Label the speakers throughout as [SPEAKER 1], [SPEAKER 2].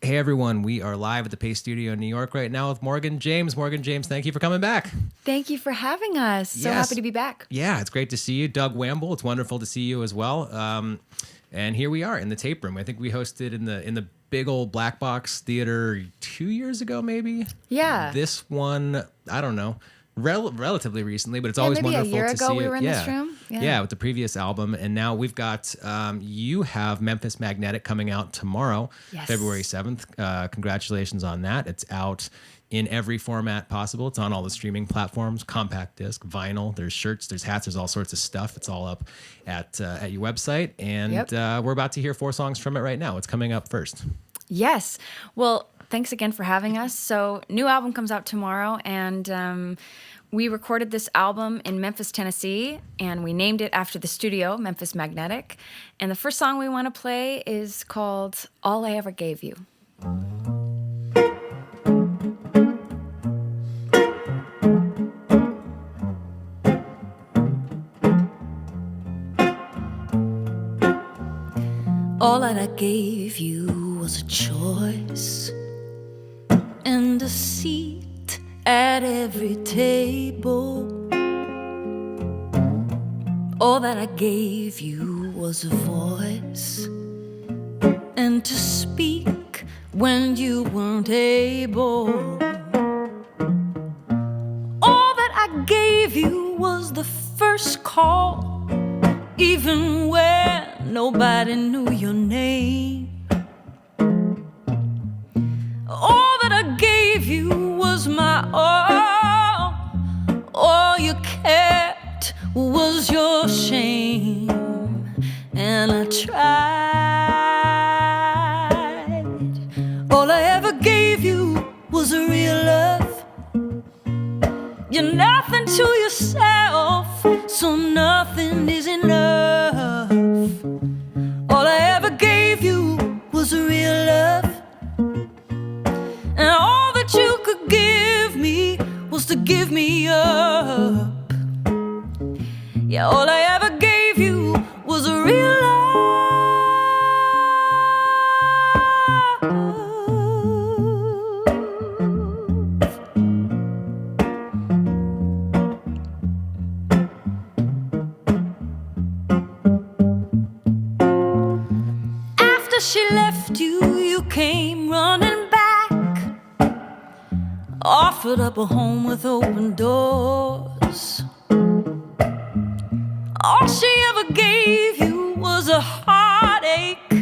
[SPEAKER 1] Hey everyone, we are live at the Paste Studio in New York right now with Morgan James. Morgan James, thank you for coming back.
[SPEAKER 2] Thank you for having us. So happy to be back.
[SPEAKER 1] Yeah, it's great to see you. Doug Wamble, it's wonderful to see you as well. And here we are in the tape room. I think we hosted in the big old black box theater 2 years ago, maybe.
[SPEAKER 2] Yeah.
[SPEAKER 1] This one, I don't know. Relatively recently, but it's always
[SPEAKER 2] maybe
[SPEAKER 1] wonderful
[SPEAKER 2] a year
[SPEAKER 1] to
[SPEAKER 2] ago
[SPEAKER 1] see
[SPEAKER 2] we
[SPEAKER 1] it.
[SPEAKER 2] were in this room.
[SPEAKER 1] Yeah, with the previous album, and now we've got you have Memphis Magnetic coming out tomorrow,
[SPEAKER 2] Yes.
[SPEAKER 1] February 7th. Congratulations on that. It's out in every format possible. It's on all the streaming platforms, compact disc, vinyl. There's shirts, there's hats, there's all sorts of stuff. It's all up at your website, and we're about to hear 4 songs from it right now. It's coming up first.
[SPEAKER 2] Yes. Well, thanks again for having us. So, new album comes out tomorrow, and we recorded this album in Memphis, Tennessee, and we named it after the studio, Memphis Magnetic. And the first song we want to play is called All I Ever Gave You. All that I gave you was a choice and a seat at every table. All that I gave you was a voice and to speak when you weren't able. All that I gave you was the first call, even when nobody knew your name. All that I gave you was my all. All you kept was your shame. And I tried. All I ever gave you was a real love. You're nothing to yourself, so nothing is enough. All I ever gave you was a real love. And all that you could give me was to give me up. Yeah, all I ever gave you was a real love. After she left you, you came running back, offered up a home with open doors. All she ever gave you was a heartache,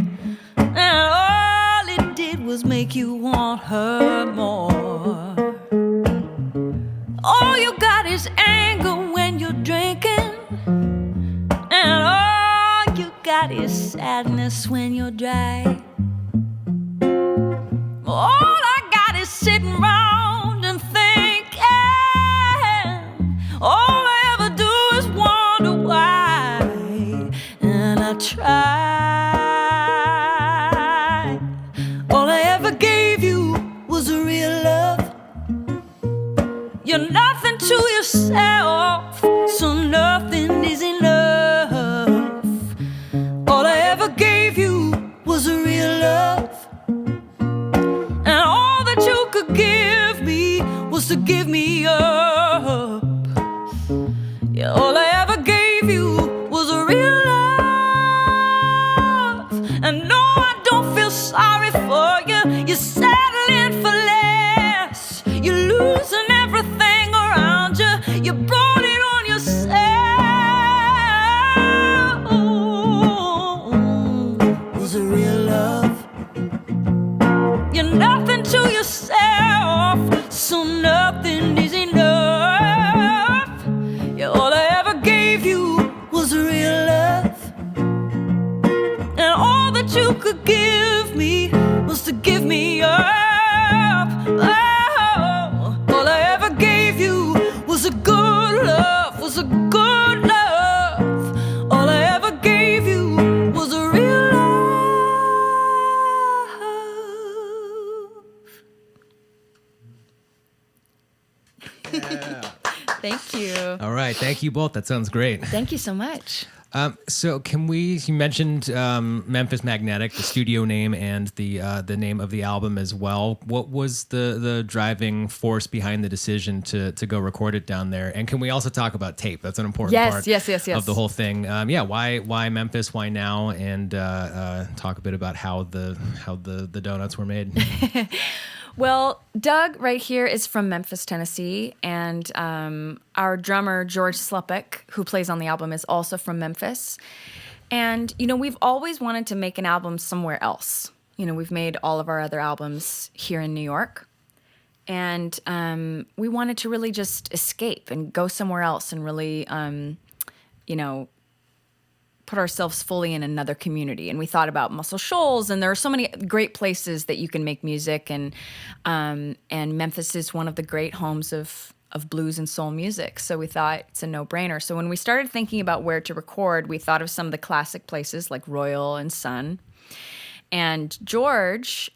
[SPEAKER 2] and all it did was make you want her more. All you got is anger when you're drinking, and all you got is sadness when you're dry. All I got is sitting around and thinking. All I ever do is wonder why. And I tried. All I ever gave you was a real love. You're nothing to yourself, so nothing is enough. All I ever gave you was a real love. And all that you could give me was to give me up. Yeah, all I ever gave you was a real love. And no, I don't feel sorry for you. You're settling for less. You're losing everything around you. You brought it on yourself. Was a real love. You're nothing to yourself, so nothing is enough. Yeah, all I ever gave you was a real love. And all that you could give me was to give me up. Oh, all I ever gave you was a good love, was a good love. All I ever gave you was a real love. Thank you.
[SPEAKER 1] All right. Thank you both. That sounds great.
[SPEAKER 2] Thank you so much.
[SPEAKER 1] So you mentioned Memphis Magnetic, the studio name, and the name of the album as well. What was the driving force behind the decision to go record it down there? And can we also talk about tape? That's an important part
[SPEAKER 2] yes.
[SPEAKER 1] of the whole thing. Why Memphis? Why now? And talk a bit about how the donuts were made.
[SPEAKER 2] Well, Doug right here is from Memphis, Tennessee, and our drummer, George Slupik, who plays on the album, is also from Memphis. And, we've always wanted to make an album somewhere else. We've made all of our other albums here in New York. And we wanted to really just escape and go somewhere else and really, put ourselves fully in another community. And we thought about Muscle Shoals, and there are so many great places that you can make music, and Memphis is one of the great homes of blues and soul music. So we thought it's a no-brainer. So when we started thinking about where to record, we thought of some of the classic places like Royal and Sun. And George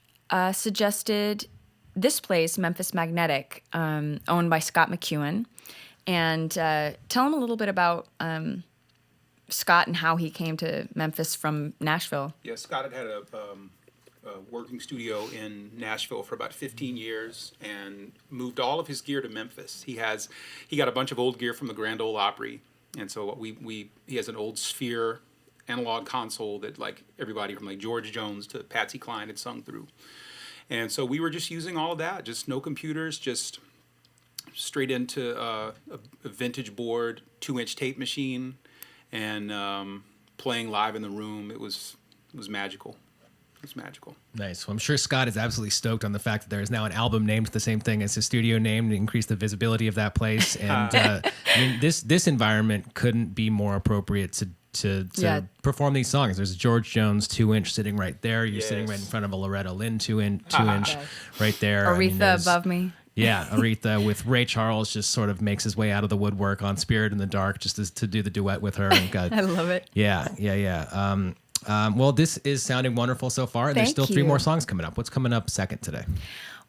[SPEAKER 2] suggested this place, Memphis Magnetic, owned by Scott McEwen. And tell him a little bit about Scott and how he came to Memphis from Nashville.
[SPEAKER 3] Yeah, Scott had a working studio in Nashville for about 15 years and moved all of his gear to Memphis. He got a bunch of old gear from the Grand Ole Opry, and so he has an old Sphere analog console that like everybody from like George Jones to Patsy Cline had sung through. And so we were just using all of that, just no computers, just straight into a vintage board, 2-inch tape machine, and playing live in the room. It was magical. It's magical.
[SPEAKER 1] Nice. Well, I'm sure Scott is absolutely stoked on the fact that there is now an album named the same thing as his studio name to increase the visibility of that place. And this environment couldn't be more appropriate to perform these songs. There's a George Jones 2-inch sitting right there. You're sitting right in front of a Loretta Lynn 2-inch right there.
[SPEAKER 2] Aretha above me.
[SPEAKER 1] Yeah, Aretha with Ray Charles just sort of makes his way out of the woodwork on Spirit in the Dark just to do the duet with her. And
[SPEAKER 2] I love it.
[SPEAKER 1] Yeah. Well, this is sounding wonderful so far. And there's still 3 more songs coming up. What's coming up second today?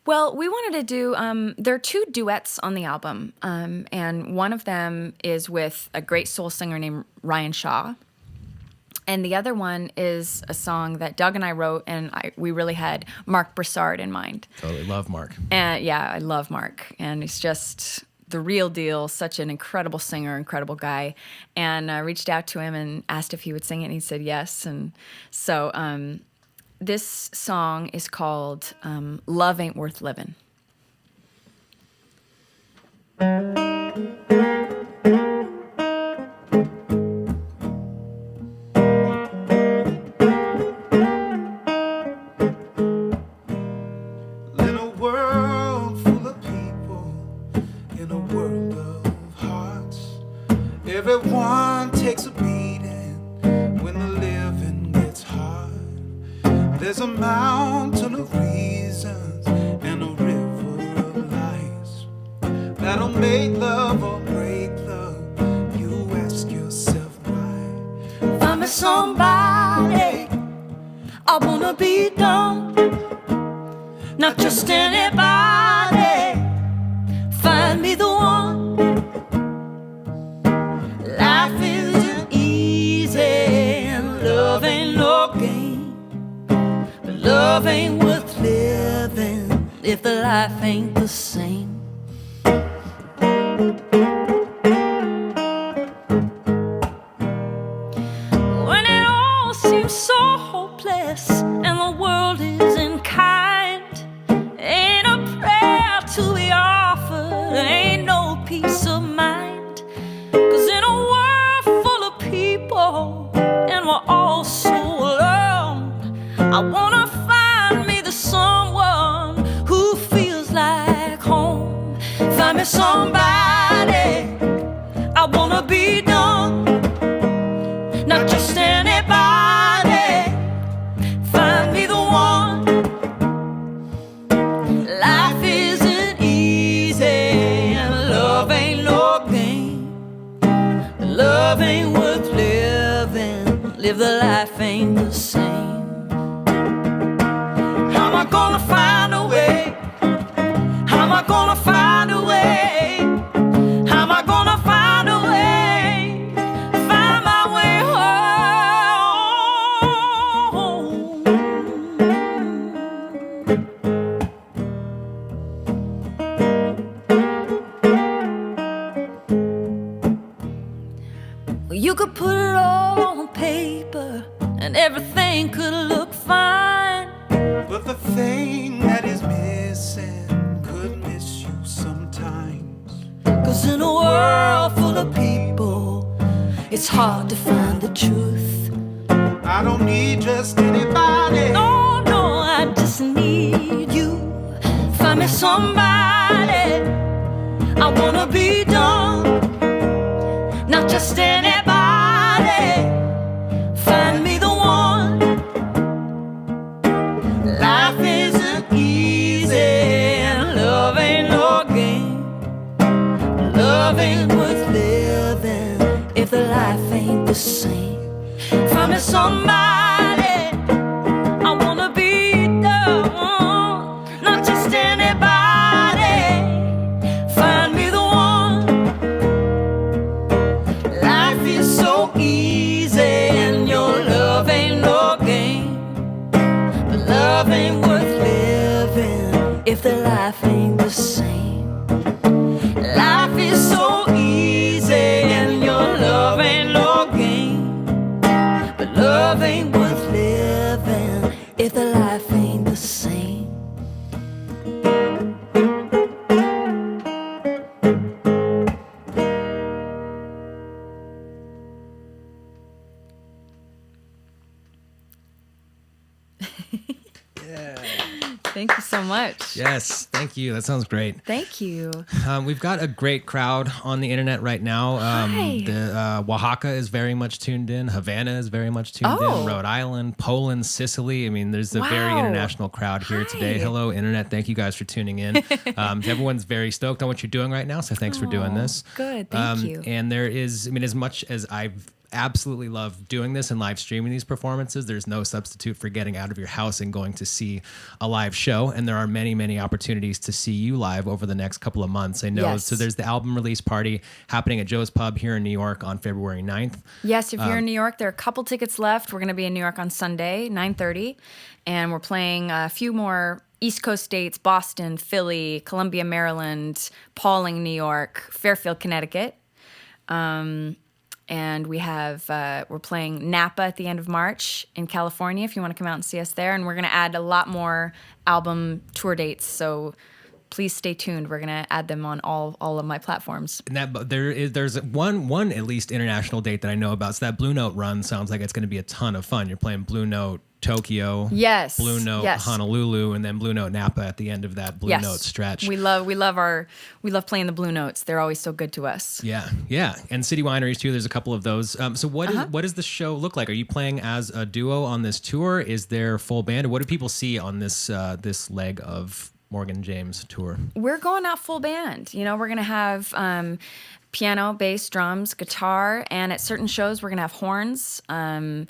[SPEAKER 2] Well, we wanted to do, there are 2 duets on the album. And one of them is with a great soul singer named Ryan Shaw. And the other one is a song that Doug and I wrote, and we really had Mark Broussard in mind.
[SPEAKER 1] Totally love Mark.
[SPEAKER 2] And I love Mark. And he's just the real deal, such an incredible singer, incredible guy. And I reached out to him and asked if he would sing it, and he said yes. And so this song is called Love Ain't Worth Living.
[SPEAKER 4] Everyone takes a beating when the living gets hard. There's a mountain of reasons and a river of lies that'll make love or break love. You ask yourself why. Find me somebody I wanna be done, not just anybody. Find me the one. Life isn't easy and love ain't no game, but love ain't worth living if the life ain't the same. When it all seems so hopeless and the world isn't kind, ain't a prayer to be offered, ain't no peace of mind. And we're all so alone. I wanna find me the someone who feels like home. Find me somebody I wanna be done, not just anybody. Find me the one. Life isn't easy and love ain't no game. Love ain't worth living, live the life ain't the same. How am I gonna find a way? How am I gonna find a way? How am I gonna
[SPEAKER 2] hard to find the truth.
[SPEAKER 4] I don't need just anybody.
[SPEAKER 2] Oh no, I just need you. Find me somebody. I wanna be done, not just anybody. Find me the one. Life isn't easy and love ain't no game. Love ain't worth living if the life ain't the same. Find me somebody. I wanna be done, not just anybody. Find me the one. Life is so easy and your love ain't no game. But love ain't worth living if the life ain't the same. Life is so easy and your love ain't no game. But love ain't worth living if the life ain't the same. Thank you so much.
[SPEAKER 1] Yes, thank you. That sounds great.
[SPEAKER 2] Thank you.
[SPEAKER 1] We've got a great crowd on the internet right now.
[SPEAKER 2] Hi.
[SPEAKER 1] Oaxaca is very much tuned in. Havana is very much tuned
[SPEAKER 2] Oh.
[SPEAKER 1] in. Rhode Island, Poland, Sicily. I mean, there's a very
[SPEAKER 2] Wow.
[SPEAKER 1] international crowd here today.
[SPEAKER 2] Hi.
[SPEAKER 1] Hello, internet. Thank you guys for tuning in. Everyone's very stoked on what you're doing right now, so thanks for doing this.
[SPEAKER 2] Good, thank you.
[SPEAKER 1] And there is, I mean, as much as I've absolutely love doing this and live streaming these performances, there's no substitute for getting out of your house and going to see a live show. And there are many, many opportunities to see you live over the next couple of months. I know.
[SPEAKER 2] Yes.
[SPEAKER 1] So there's the album release party happening at Joe's Pub here in New York on February 9th.
[SPEAKER 2] Yes, if you're in New York, there are a couple tickets left. We're going to be in New York on Sunday, 9:30, and we're playing a few more East Coast states: Boston, Philly, Columbia, Maryland, Pauling, New York, Fairfield, Connecticut. And we have we're playing Napa at the end of March in California. If you want to come out and see us there, and we're going to add a lot more album tour dates. So please stay tuned. We're going to add them on all of my platforms.
[SPEAKER 1] And that there's one at least international date that I know about. So that Blue Note run sounds like it's going to be a ton of fun. You're playing Blue Note Tokyo,
[SPEAKER 2] Yes,
[SPEAKER 1] Blue Note
[SPEAKER 2] yes.
[SPEAKER 1] Honolulu, and then Blue Note Napa at the end of that Blue Note stretch.
[SPEAKER 2] We love playing the Blue Notes. They're always so good to us.
[SPEAKER 1] Yeah, and City Wineries too. There's a couple of those. So what does the show look like? Are you playing as a duo on this tour? Is there full band? Or what do people see on this this leg of Morgan James tour?
[SPEAKER 2] We're going out full band. You know, we're gonna have piano, bass, drums, guitar, and at certain shows we're gonna have horns and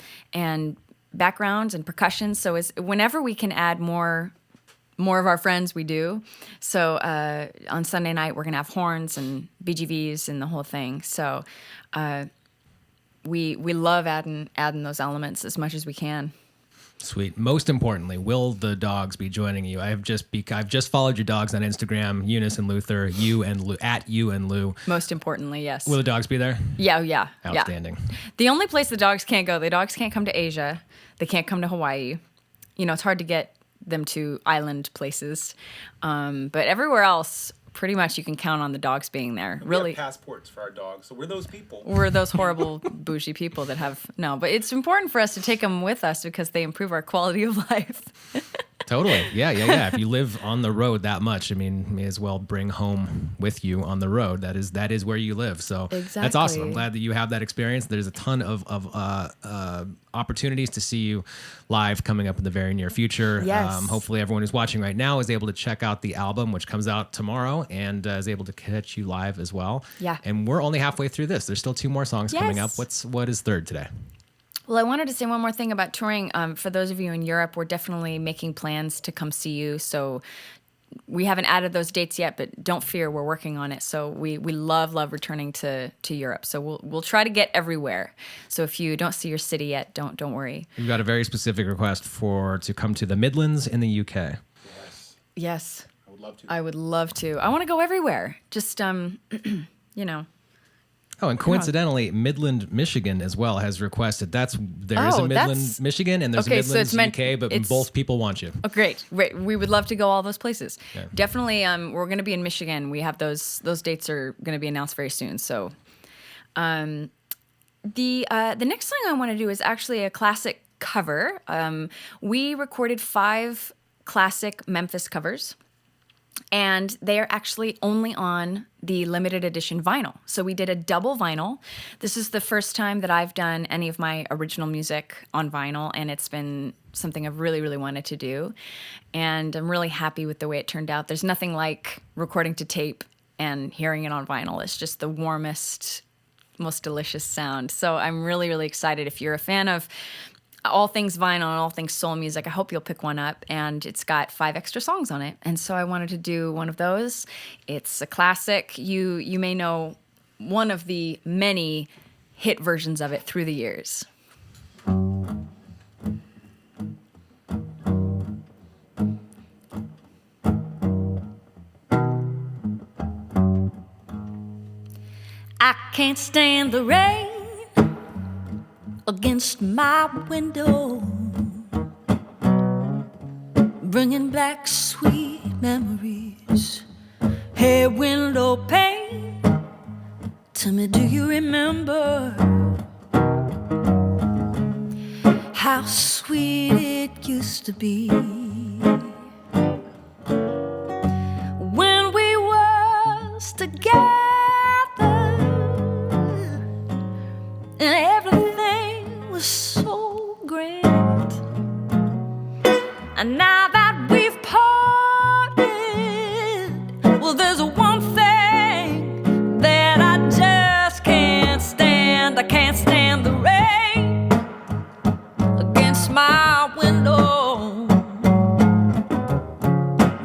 [SPEAKER 2] backgrounds and percussion. So whenever we can add more of our friends, we do. So on Sunday night we're gonna have horns and BGVs and the whole thing. So we love adding those elements as much as we can.
[SPEAKER 1] Sweet. Most importantly, will the dogs be joining you? I've just followed your dogs on Instagram, Eunice and Luther, at you and Lou.
[SPEAKER 2] Most importantly, yes.
[SPEAKER 1] Will the dogs be there?
[SPEAKER 2] Yeah.
[SPEAKER 1] Outstanding.
[SPEAKER 2] The only place the dogs can't go, the dogs can't come to Asia. They can't come to Hawaii. You know, it's hard to get them to island places. But everywhere else, pretty much you can count on the dogs being there. Really.
[SPEAKER 3] We have passports for our dogs, so we're those people.
[SPEAKER 2] We're those horrible bougie people that have no. But it's important for us to take them with us because they improve our quality of life.
[SPEAKER 1] Totally. Yeah. If you live on the road that much, I mean, may as well bring home with you on the road. That is where you live. So that's awesome. I'm glad that you have that experience. There's a ton of opportunities to see you live coming up in the very near future.
[SPEAKER 2] Yes.
[SPEAKER 1] Hopefully everyone who's watching right now is able to check out the album, which comes out tomorrow, and is able to catch you live as well.
[SPEAKER 2] Yeah.
[SPEAKER 1] And we're only halfway through this. There's still 2 more songs coming up.
[SPEAKER 2] Yes.
[SPEAKER 1] What is third today?
[SPEAKER 2] Well, I wanted to say one more thing about touring. For those of you in Europe, we're definitely making plans to come see you. So we haven't added those dates yet, but don't fear, we're working on it. So we love returning to Europe. So we'll try to get everywhere. So if you don't see your city yet, don't worry.
[SPEAKER 1] We've got a very specific request to come to the Midlands in the UK.
[SPEAKER 2] Yes.
[SPEAKER 3] I would love to.
[SPEAKER 2] I would love to. I want to go everywhere. Just you know.
[SPEAKER 1] Oh, and coincidentally, Midland, Michigan as well has requested. There is a Midland, Michigan, and there's a Midlands, UK, but both people want you.
[SPEAKER 2] Oh, great. We would love to go all those places.
[SPEAKER 1] Yeah.
[SPEAKER 2] Definitely, we're going to be in Michigan. We have those dates are going to be announced very soon. So The next song I want to do is actually a classic cover. We recorded 5 classic Memphis covers, and they are actually only on the limited edition vinyl. So we did a double vinyl. This is the first time that I've done any of my original music on vinyl, and it's been something I've really, really wanted to do. And I'm really happy with the way it turned out. There's nothing like recording to tape and hearing it on vinyl. It's just the warmest, most delicious sound. So I'm really, really excited. If you're a fan of all things vinyl and all things soul music, I hope you'll pick one up. And it's got 5 extra songs on it. And so I wanted to do one of those. It's a classic. You may know one of the many hit versions of it through the years. I can't stand the rain against my window, bringing back sweet memories. Hey, window pane, tell me, do you remember how sweet it used to be when we was together? And everything was so grand. And now that we've parted, well, there's one thing that I just can't stand. I can't stand the rain against my window,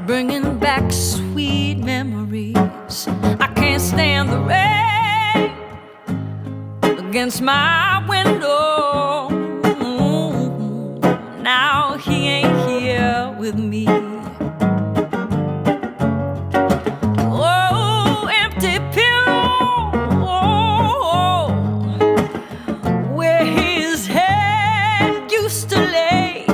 [SPEAKER 2] bringing back sweet memories. I can't stand the rain against my window. Now he ain't here with me. Oh, empty pillow, where his head used to lay.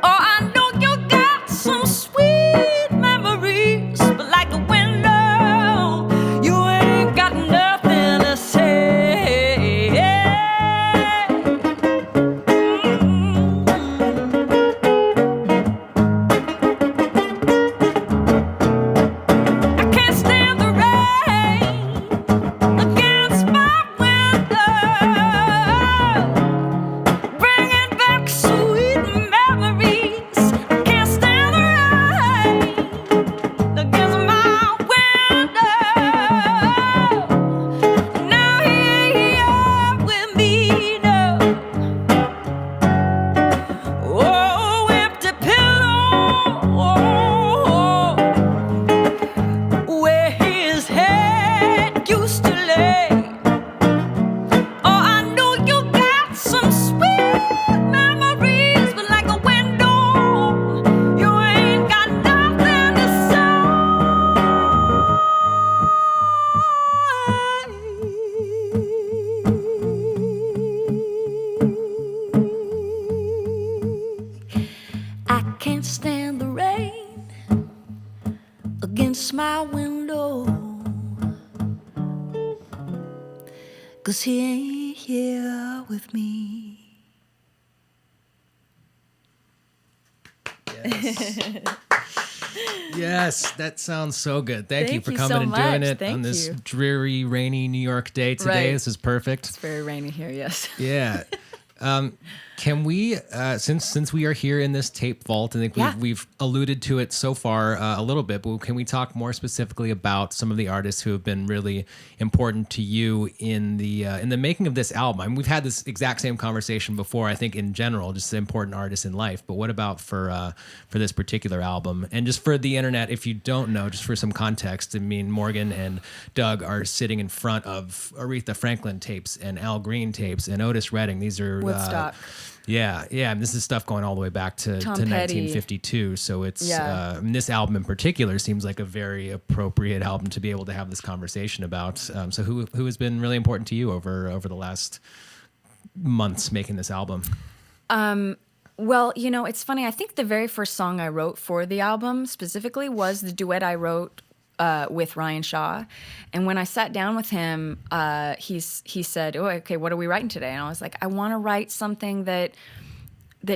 [SPEAKER 2] Oh, I know you got some sweet memories, but like a window, you ain't got nothing to say. I can't stand the rain against my window, bringing back sweet memories. I can't stand the rain against my window. Now he ain't here with me, no. Oh, empty pillow, where his head used to lay. Oh, I know you got some sweet memories, but like a window, you ain't got nothing to say. I can't stand the rain against my window, 'cause he ain't here with me.
[SPEAKER 1] Yes, that sounds so good. Thank you
[SPEAKER 2] Thank
[SPEAKER 1] for
[SPEAKER 2] you
[SPEAKER 1] coming
[SPEAKER 2] so
[SPEAKER 1] and doing
[SPEAKER 2] much.
[SPEAKER 1] it
[SPEAKER 2] Thank
[SPEAKER 1] on this
[SPEAKER 2] you.
[SPEAKER 1] dreary, rainy New York day today.
[SPEAKER 2] Right.
[SPEAKER 1] This is perfect.
[SPEAKER 2] It's very rainy here, yes.
[SPEAKER 1] Yeah. Can we, since we are here in this tape vault, I think
[SPEAKER 2] Yeah.
[SPEAKER 1] we've alluded to it so far a little bit, but can we talk more specifically about some of the artists who have been really important to you in the making of this album? I mean, we've had this exact same conversation before, I think, in general, just the important artists in life. But what about for this particular album? And just for the internet, if you don't know, just for some context, I mean, Morgan and Doug are sitting in front of Aretha Franklin tapes and Al Green tapes and Otis Redding. These are
[SPEAKER 2] Woodstock.
[SPEAKER 1] Yeah. And this is stuff going all the way back to
[SPEAKER 2] Tom Petty.
[SPEAKER 1] 1952. So it's
[SPEAKER 2] Yeah.
[SPEAKER 1] this album in particular seems like a very appropriate album to be able to have this conversation about. So who has been really important to you over the last months making this album?
[SPEAKER 2] Well, you know, it's funny. I think the very first song I wrote for the album specifically was the duet I wrote
[SPEAKER 5] with Ryan Shaw. And when I sat down with him, he said, "Oh, okay, what are we writing today?" And I was like, "I want to write something that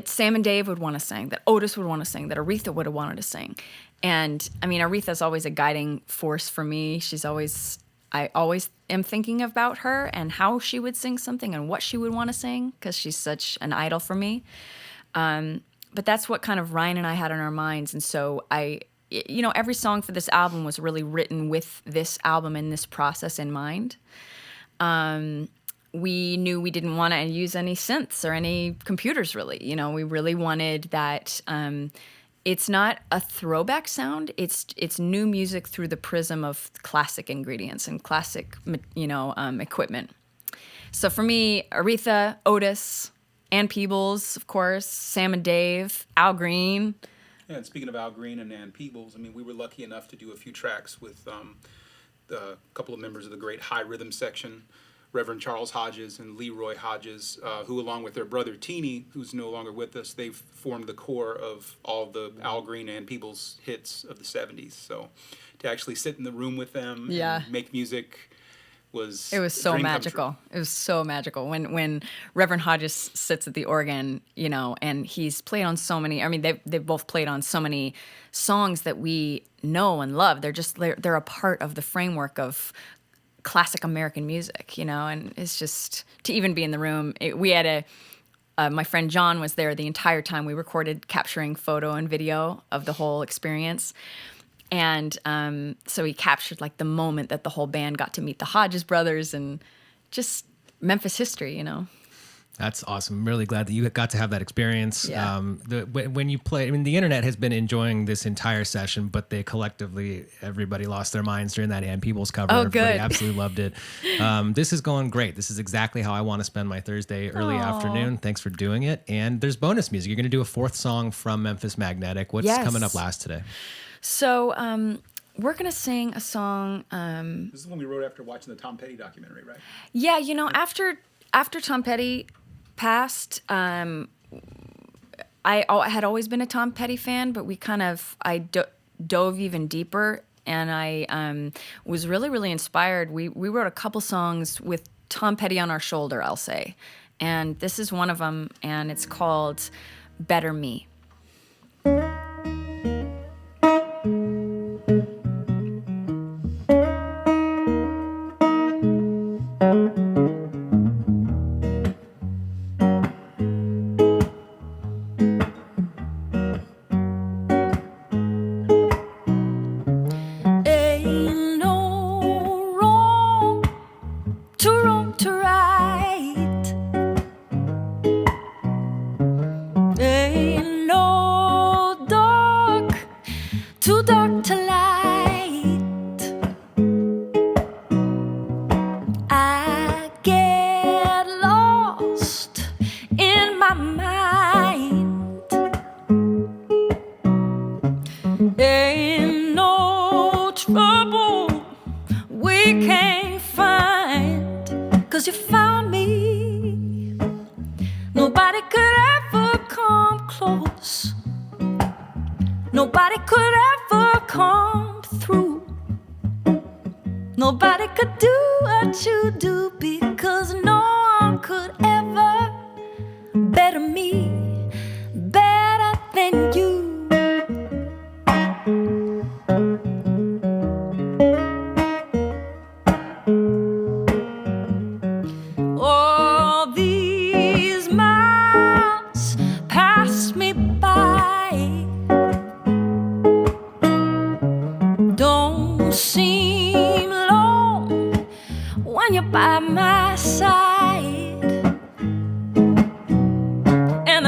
[SPEAKER 5] Sam and Dave would want to sing, that Otis would want to sing, that Aretha would have wanted to sing." And I mean, Aretha's always a guiding force for me. I always am thinking about her and how she would sing something and what she would want to sing, because she's such an idol for me. But that's what kind of Ryan and I had in our minds. And so every song for this album was really written with this album and this process in mind. We knew we didn't want to use any synths or any computers, really. We really wanted that. It's not a throwback sound. It's new music through the prism of classic ingredients and classic, equipment. So for me, Aretha, Otis, Ann Peebles, of course, Sam and Dave, Al Green.
[SPEAKER 3] Yeah, and speaking of Al Green and Ann Peebles, I mean, we were lucky enough to do a few tracks with a couple of members of the great high rhythm section, Reverend Charles Hodges and Leroy Hodges, who, along with their brother Teeny, who's no longer with us, they've formed the core of all the Al Green and Peebles hits of the 70s. So to actually sit in the room with them and make music was
[SPEAKER 5] so magical. It was so magical when Reverend Hodges sits at the organ, and he's played on so many. I mean, they've both played on so many songs that we know and love. They're a part of the framework of classic American music, and it's just to even be in the room. We had my friend John was there the entire time. We recorded, capturing photo and video of the whole experience. And so he captured the moment that the whole band got to meet the Hodges brothers and just Memphis history,
[SPEAKER 1] That's awesome. I'm really glad that you got to have that experience.
[SPEAKER 5] Yeah.
[SPEAKER 1] When you play, I mean, the internet has been enjoying this entire session, but everybody lost their minds during that Ann Peebles cover.
[SPEAKER 5] Oh,
[SPEAKER 1] Everybody
[SPEAKER 5] good.
[SPEAKER 1] absolutely loved it. This is going great. This is exactly how I want to spend my Thursday early afternoon. Thanks for doing it. And there's bonus music. You're going to do a fourth song from Memphis Magnetic. What's coming up last today?
[SPEAKER 5] So we're going to sing a song.
[SPEAKER 3] This is the one we wrote after watching the Tom Petty documentary, right?
[SPEAKER 5] Yeah, after Tom Petty passed, I had always been a Tom Petty fan, but I dove even deeper, and I was really, really inspired. We wrote a couple songs with Tom Petty on our shoulder, I'll say, and this is one of them, and it's called Better Me.
[SPEAKER 2] By my side, and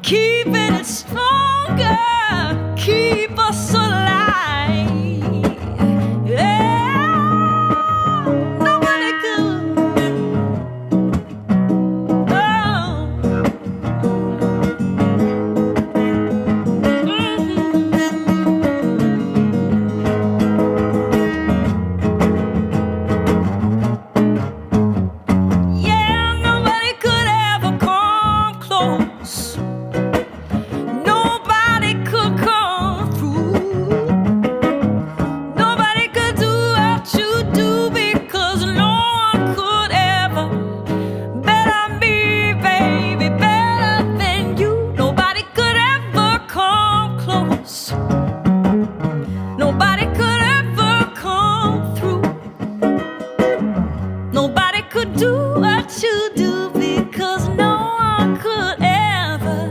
[SPEAKER 2] keeping it stronger, keep us alive. Yeah, nobody could. Yeah, nobody could ever come close. Nobody could come through. Nobody could do what you do because no one could ever better me, baby, better than you. Nobody could ever come close. Nobody could ever come through. Nobody could do what you do because no one could ever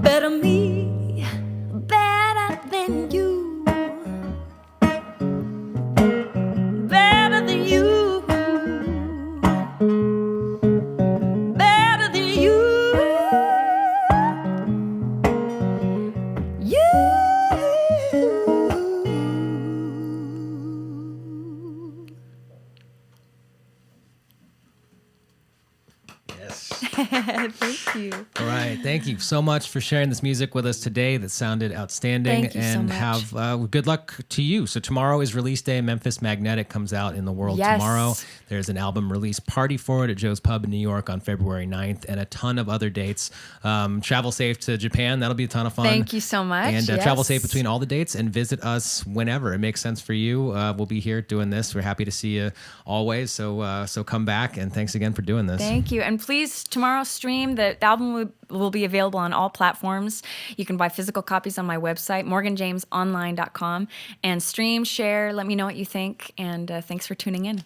[SPEAKER 2] better me, better than you, better than you, better than you, you.
[SPEAKER 1] Yes.
[SPEAKER 5] Thank you.
[SPEAKER 1] All right. Thank you so much for sharing this music with us today. That sounded outstanding.
[SPEAKER 5] Thank you so
[SPEAKER 1] and
[SPEAKER 5] much.
[SPEAKER 1] have good luck to you. So tomorrow is release day. Memphis Magnetic comes out in the world
[SPEAKER 5] Yes.
[SPEAKER 1] tomorrow. There's an album release party for it at Joe's Pub in New York on February 9th and a ton of other dates. Travel safe to Japan. That'll be a ton of fun.
[SPEAKER 5] Thank you so much.
[SPEAKER 1] And travel
[SPEAKER 5] Yes.
[SPEAKER 1] safe between all the dates and visit us whenever it makes sense for you. We'll be here doing this. We're happy to see you always. So come back, and thanks again for doing this.
[SPEAKER 5] Thank you. And please, tomorrow stream. The album will be available on all platforms. You can buy physical copies on my website, morganjamesonline.com, and stream, share, let me know what you think. And thanks for tuning in.